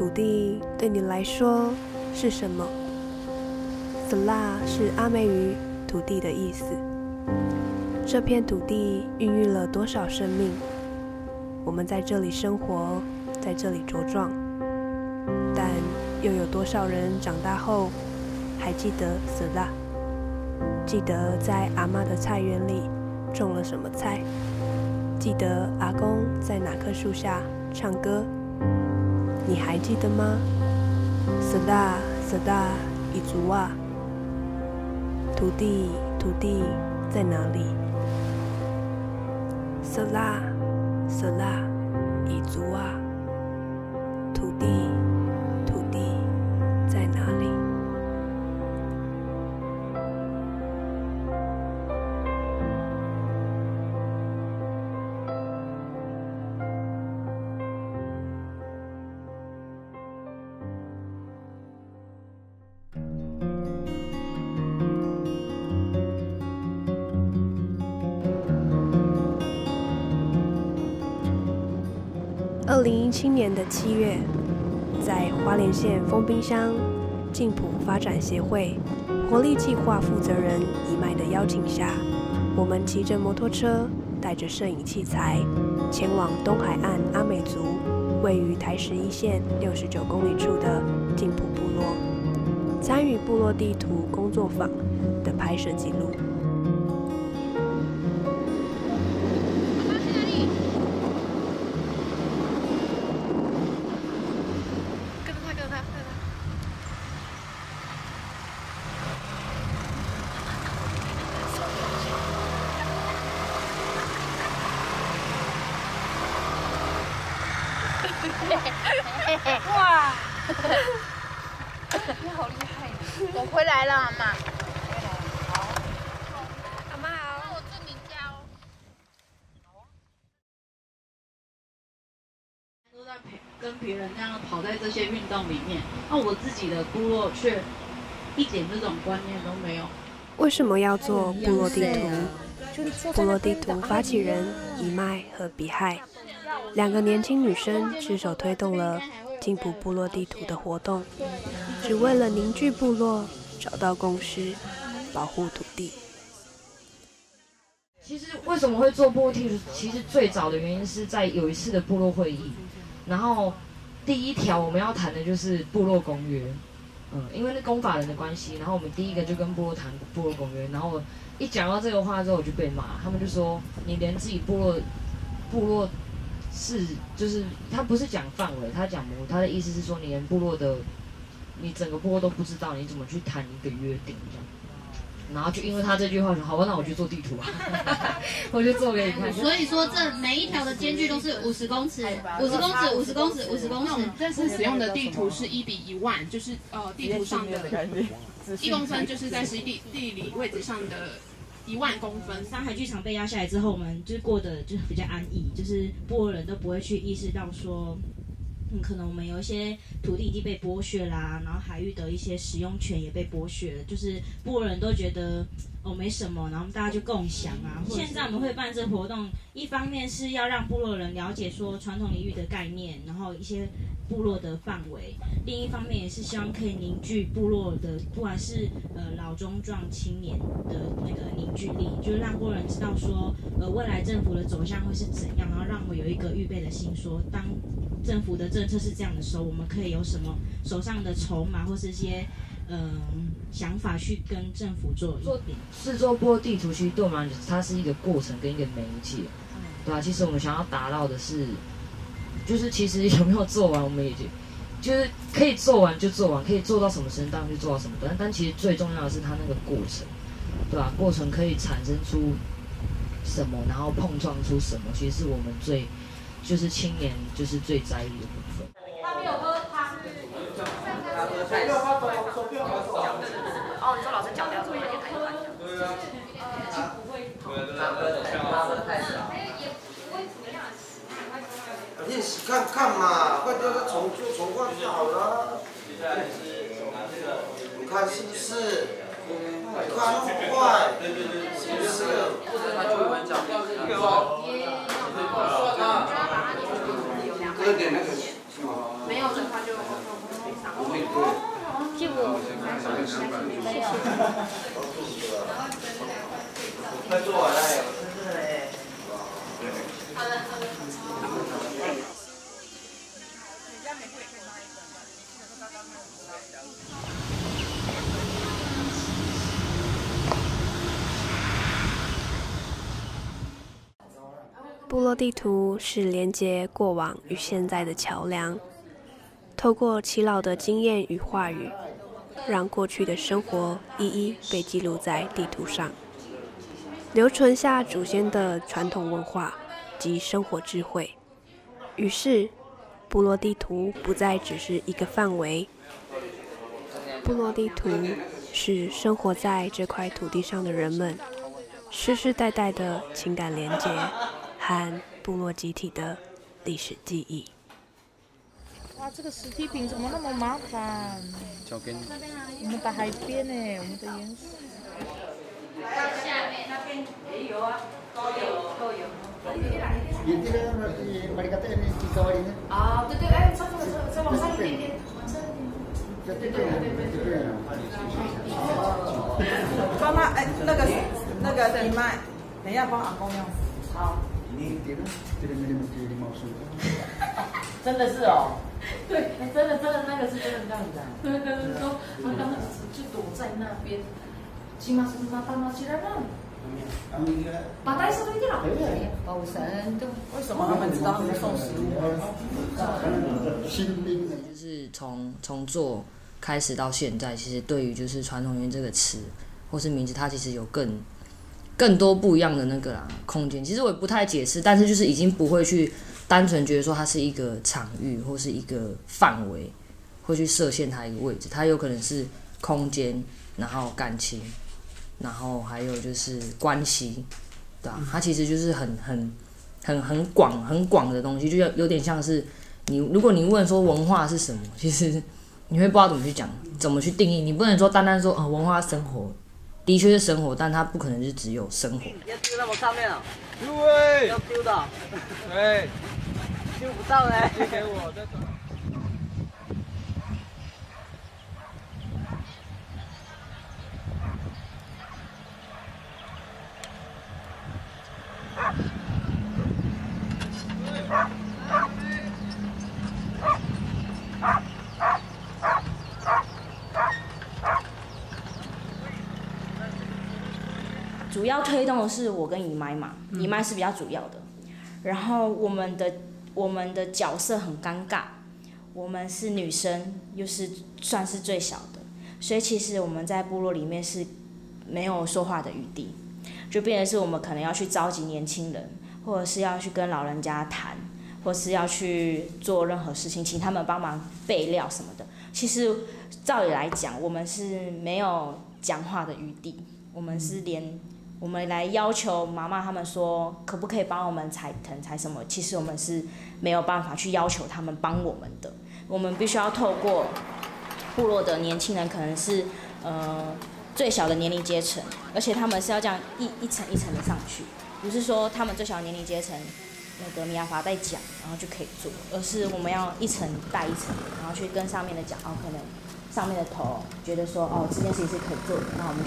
土地对你来说是什么？ Sela 是阿美语土地的意思。这片土地孕育了多少生命？我们在这里生活，在这里茁壮，但又有多少人长大后还记得 Sela？ 记得在阿嬷的菜园里种了什么菜？记得阿公在哪棵树下唱歌？你还记得吗？ Sela Sela Izuwa， 土地土地在哪里？ Sela Sela Izuwa， 土地土地在哪里？2017年的7月，在花莲县丰滨乡静浦发展协会活力计划负责人一麦的邀请下，我们骑着摩托车，带着摄影器材，前往东海岸阿美族位于台11线69公里处的静浦部落，参与部落地图工作坊的拍摄记录。哇！你好厉害！我回来了，阿妈。回来，好。阿妈好。那我证明家哦。都在跟别人那样跑在这些运动里面，那我自己的部落却一点这种观念都没有。为什么要做部落地图？部落地图发起人一麦和比海2个年轻女生携手推动了静浦部落地图的活动，只为了凝聚部落，找到共识，保护土地。其实为什么会做部落地图？其实最早的原因是在有一次的部落会议，然后第一条我们要谈的就是部落公约。因为那公法人的关系，然后我们第一个就跟部落谈部落公约，然后我一讲到这个话之后，我就被骂，他们就说你连自己部落是就是他不是讲范围，他讲模糊，他的意思是说你连部落的你整个部落都不知道，你怎么去谈一个约定这样？然后就因为他这句话说，好吧，那我去做地图啊，我就做给你看。所以说这每一条的间距都是50公尺，50公尺，50公尺，50公尺。这次使用的地图是1比10000，就是地图上的1公分，就是在实际地理位置上的10000公分。上海剧场被压下来之后，我们就是过得就是比较安逸，就是部落人都不会去意识到说。可能我们有一些土地已经被剥削啦，然后海域的一些使用权也被剥削了，就是部落人都觉得没什么，然后大家就共享啊。现在我们会办这活动，一方面是要让部落人了解说传统领域的概念，然后一些部落的范围；另一方面也是希望可以凝聚部落的，不管是老中壮青年的那个凝聚力，就是让部落人知道说未来政府的走向会是怎样，然后让我有一个预备的心说当。政府的政策是这样的时候，我们可以有什么手上的筹码或是一些想法去跟政府做制作部落地图，其实对我们来讲，它是一个过程跟一个媒介，对吧？其实我们想要达到的是，就是其实有没有做完，我们也就是可以做完就做完，可以做到什么程度就做到什么，但其实最重要的是它那个过程，对吧？过程可以产生出什么，然后碰撞出什么，其实是我们就是青年就是最在意的部分。他没有喝汤。哦，你说老师讲掉之后有点太快。对啊。不会。练习看看嘛，快点重画就好了。你看是不是？你看那么快，是不是？他就会讲。就要把它粘住，有2个。有点那个。没有的话就。快做完了。好了好了。部落地图是连接过往与现在的桥梁，透过耆老的经验与话语，让过去的生活一一被记录在地图上，留存下祖先的传统文化及生活智慧。于是，部落地图不再只是一个范围，部落地图是生活在这块土地上的人们世世代代的情感连结和部落集体的历史记忆。哇，这个实体饼怎么那么麻烦？交给你。我们的海边呢，我们的盐水。下面那边也有啊，都有。啊，对对，哎，再往上一点点，往上一点点。对。帮他哎，那个你卖，等一下帮阿公用。好。真的是哦。对，真的那个是真的这样子的。对，说他刚刚就躲在那边，起码是妈爸妈起来了。把袋子推掉。保神都为什么他们知道他们送食物？新兵就是从做开始到现在，其实对于就是传统园这个词或是名字，它其实有更多不一样的那个空间。其实我也不太解释，但是就是已经不会去单纯觉得说它是一个场域或是一个范围，会去设限它一个位置。它有可能是空间，然后感情，然后还有就是关系，对吧？它其实就是很广的东西，就有点像是如果你问说文化是什么，其实你会不知道怎么去讲，怎么去定义。你不能说单单说文化生活。的确是生活，但它不可能是只有生活。要丢那么上面哦？对。要丢的。对。丢不到嘞。丢给我再走。主要推动的是我跟姨妈嘛，姨妈是比较主要的。然后我们的角色很尴尬，我们是女生，又是算是最小的，所以其实我们在部落里面是没有说话的余地，就变成是我们可能要去召集年轻人，或者是要去跟老人家谈，或是要去做任何事情，请他们帮忙备料什么的。其实照理来讲，我们是没有讲话的余地，我们是我们来要求妈妈他们说，可不可以帮我们采藤采什么？其实我们是没有办法去要求他们帮我们的，我们必须要透过部落的年轻人，可能是最小的年龄阶层，而且他们是要这样一层一层的上去，不是说他们最小的年龄阶层那个米亚法在讲，然后就可以做，而是我们要一层带一层，然后去跟上面的讲，可能上面的头觉得说这件事情是可以做的，那我们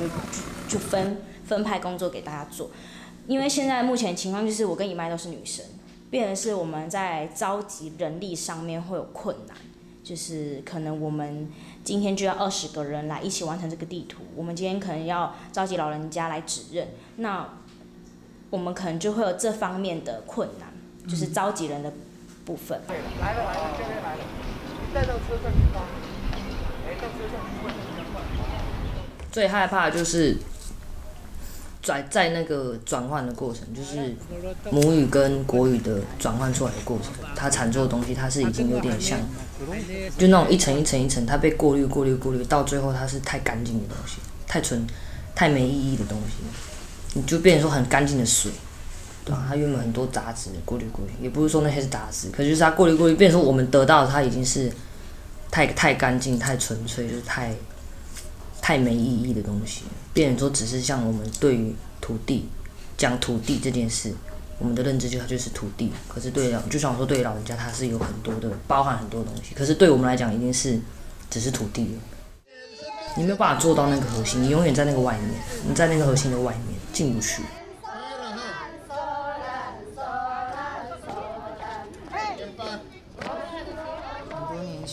就分派工作给大家做。因为现在目前情况就是我跟姨妈都是女生，变成是我们在召集人力上面会有困难，就是可能我们今天就要20个人来一起完成这个地图，我们今天可能要召集老人家来指认，那我们可能就会有这方面的困难，就是召集人的部分。来了，这边来了，带到车上去发，到车上去问比较快。最害怕的就是在那个转换的过程，就是母语跟国语的转换出来的过程，它产出的东西，它是已经有点像，就那种一层一层一层，它被过滤，到最后它是太干净的东西，太纯、太没意义的东西，你就变成说很干净的水，对吧？它原本很多杂质过滤，也不是说那些是杂质，可是就是它过滤，变成说我们得到的它已经是太干净、太纯粹，就是太没意义的东西，变成说只是像我们对于土地讲土地这件事，我们的认知就是土地。可是就像我说，对于老人家他是有很多的包含很多东西，可是对我们来讲已经是只是土地了。你没有办法做到那个核心，你永远在那个外面，你在那个核心的外面进不去。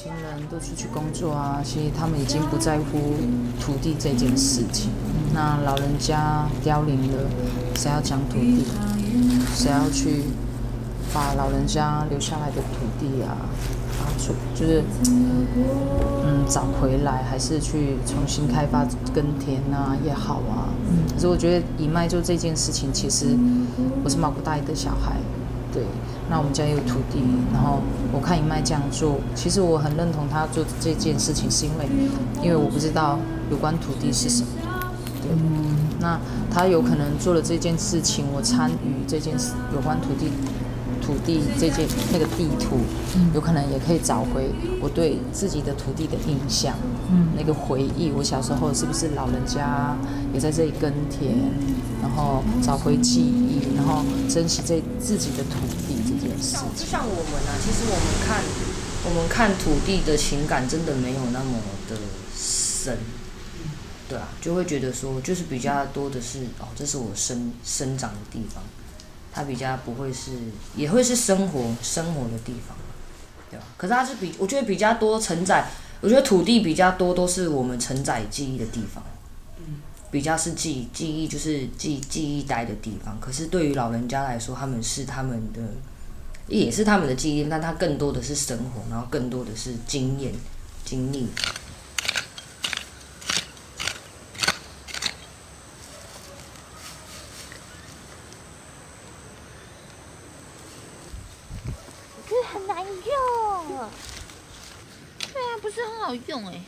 轻人都出去工作啊，其实他们已经不在乎土地这件事情。那老人家凋零了，谁要讲土地？谁要去把老人家留下来的土地啊，就是找回来，还是去重新开发耕田啊也好啊。可是我觉得以麦做这件事情，其实我是毛不大一的小孩，对。那我们家也有土地，然后我看以麦这样做，其实我很认同他做这件事情，是因为我不知道有关土地是什么，对。那他有可能做了这件事情，我参与这件事有关土地那个地图，有可能也可以找回我对自己的土地的印象，那个回忆。我小时候是不是老人家也在这里耕田，然后找回记忆，然后珍惜自己的土地这件事。就像我们啊，其实我们看土地的情感真的没有那么的深，对啊，就会觉得说，就是比较多的是这是我生长的地方。它比较不会是，也会是生活的地方，对吧？可是它是我觉得比较多承载，我觉得土地比较多都是我们承载记忆的地方，比较是记忆就是记忆待的地方。可是对于老人家来说，也是他们的记忆，但它更多的是生活，然后更多的是经验、经历。很难用。对啊，不是很好用哎。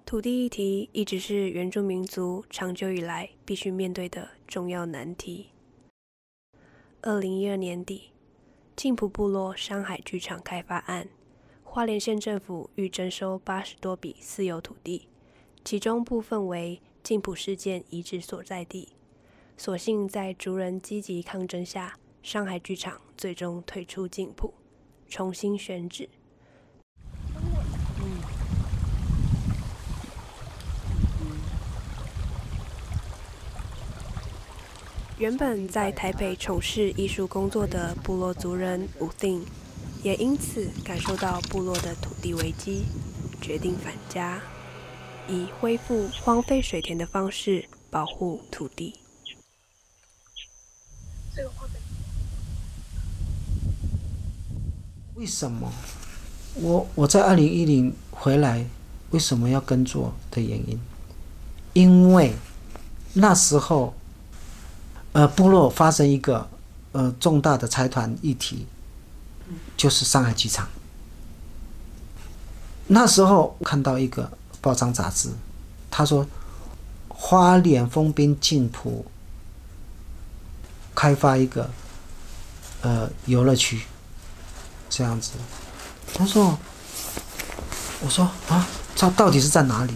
土地议题一直是原住民族长久以来必须面对的重要难题。2012年底，静浦部落山海剧场开发案，花莲县政府欲征收80多笔私有土地，其中部分为静浦事件遗址所在地。所幸在族人积极抗争下，山海剧场最终退出静浦，重新选址。原本在台北从事艺术工作的部落族人吴定，也因此感受到部落的土地危机，决定返家，以恢复荒废水田的方式保护土地。为什么我在2010回来，为什么要耕作的原因？因为那时候部落发生一个重大的财团议题，就是山海剧场。那时候看到一个报章杂志，他说花莲丰滨静浦开发一个游乐区，这样子。我说啊，这到底是在哪里？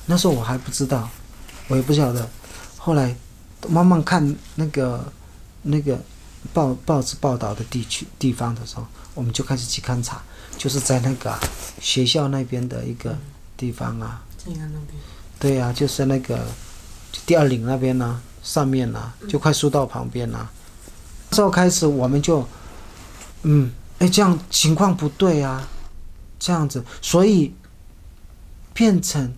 那时候我还不知道，我也不晓得。后来慢慢看那个报纸报道的地方的时候，我们就开始去勘察，就是在那个学校那边的一个地方啊。对啊，就是那个第二岭那边啊，上面啊，就快树道旁边啊。那时候开始我们就这样情况不对啊，这样子，所以变成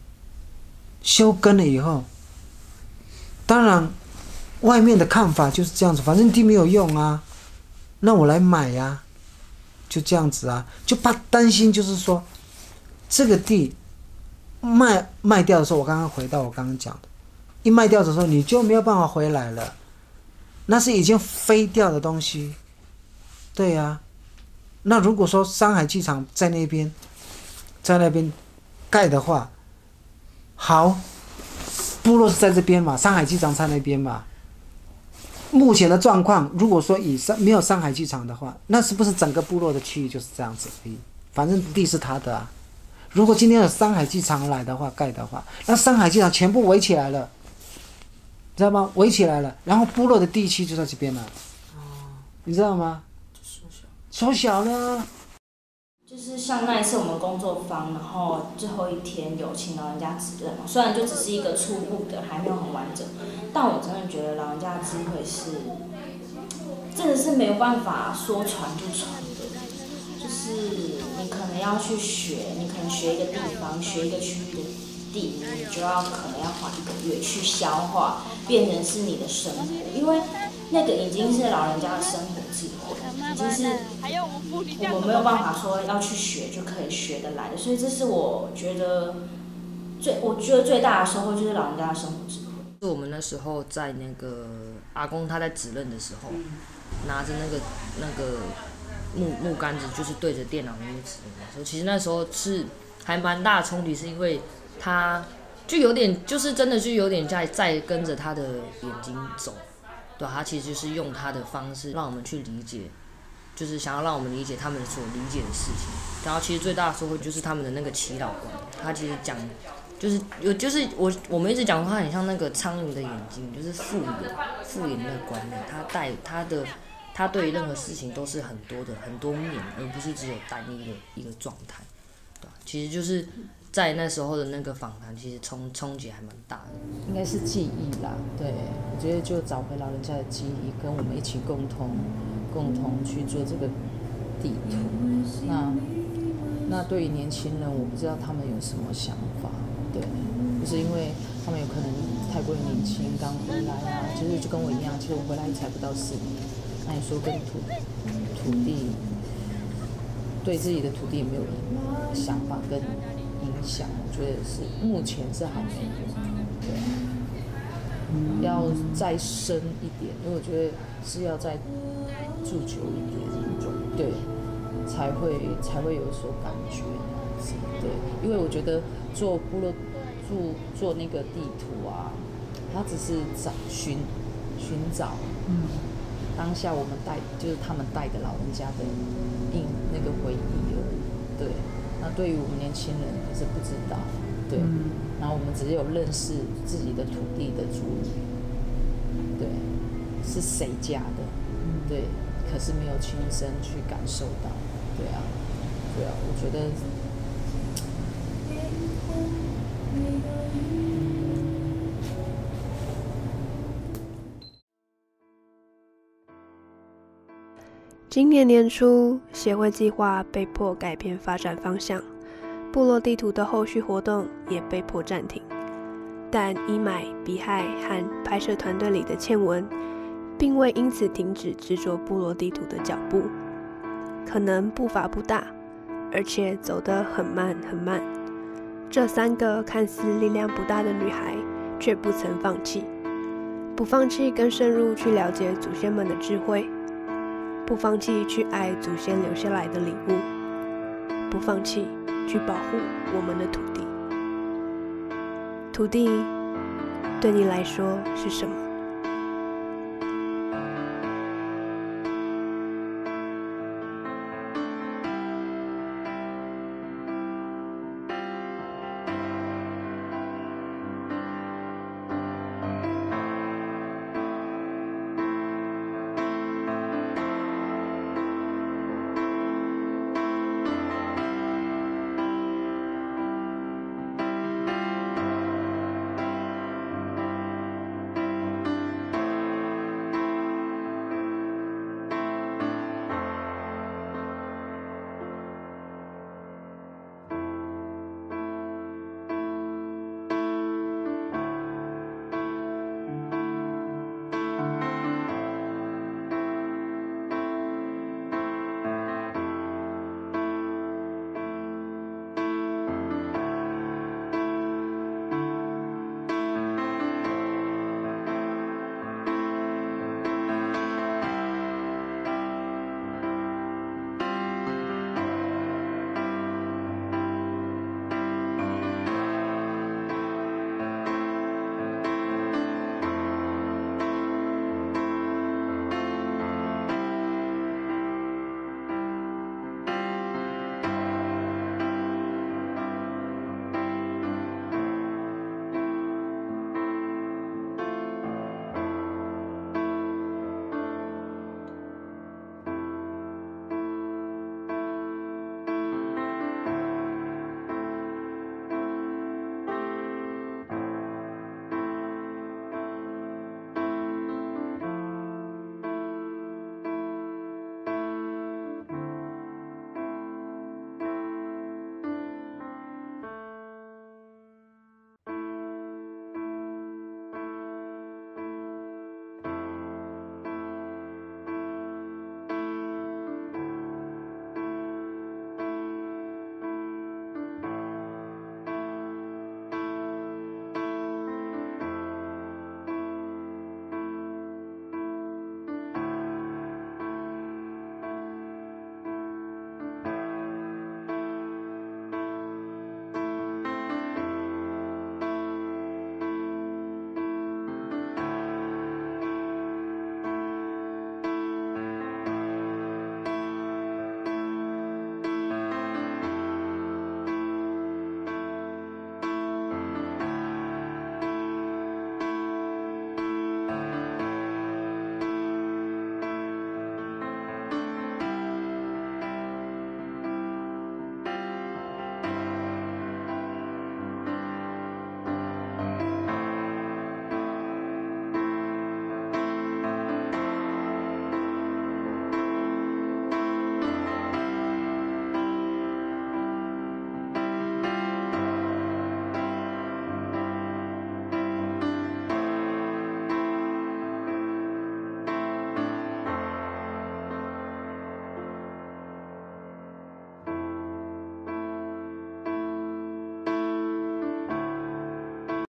休耕了以后，当然外面的看法就是这样子，反正地没有用啊，那我来买呀，就这样子啊，就怕担心，就是说这个地卖掉的时候，我刚刚讲的，一卖掉的时候你就没有办法回来了，那是已经飞掉的东西，对呀。那如果说山海剧场在那边盖的话，好，部落是在这边嘛，山海剧场在那边嘛。目前的状况，如果说没有山海剧场的话，那是不是整个部落的区域就是这样子而已？反正地是他的啊。如果今天有山海剧场来的话，盖的话，那山海剧场全部围起来了，知道吗？围起来了，然后部落的地区就在这边了。你知道吗？缩小了。就是像那一次我们工作坊，然后最后一天有请老人家指认嘛，虽然就只是一个初步的，还没有很完整，但我真的觉得老人家的智慧是，真的是没有办法说传就传的，就是你可能要去学，你可能学一个地方，学一个区域的地名，你就可能要花1个月去消化，变成是你的生活，因为那个已经是老人家的生活智慧，已经是我们没有办法说要去学就可以学得来的，所以这是我觉得最大的收获就是老人家的生活智慧。我们那时候在那个阿公他在指认的时候，拿着那个木杆子，就是对着电脑那边指认的时候，其实那时候是还蛮大的冲击，是因为他就有点就是真的就有点在跟着他的眼睛走。对，他其实就是用他的方式让我们去理解，就是想要让我们理解他们所理解的事情。然后其实最大的收获就是他们的那个祈祷观，他其实讲就是我们一直讲说他很像那个苍蝇的眼睛，就是复眼的观念。他对于任何事情都是很多面，而不是只有单一的一个状态。对，其实就是在那时候的那个访谈，其实冲击还蛮大的。应该是记忆啦，对，我觉得就找回老人家的记忆，跟我们一起共同去做这个地图。那对于年轻人，我不知道他们有什么想法，对，就是因为他们有可能太过于年轻，刚回来啊，其实就跟我一样，其实我回来才不到4年。那你说跟土地对自己的土地有没有想法跟影响？我觉得是目前是还没有，对，要再深一点，因为我觉得是要再住久一点，对，才会有所感觉那样子，对，因为我觉得做部落做那个地图啊，它只是寻找，当下我们就是他们带的老人家的那个回忆而已，对。那对于我们年轻人可是不知道，对。然后我们只有认识自己的土地的主人，对，是谁家的，对。可是没有亲身去感受到，对啊，我觉得。今年年初，协会计划被迫改变发展方向，部落地图的后续活动也被迫暂停。但伊买、比海和拍摄团队里的倩文，并未因此停止制作部落地图的脚步。可能步伐不大，而且走得很慢很慢。这3个看似力量不大的女孩，却不曾放弃，不放弃更深入去了解祖先们的智慧。不放弃去爱祖先留下来的礼物，不放弃去保护我们的土地。土地对你来说是什么？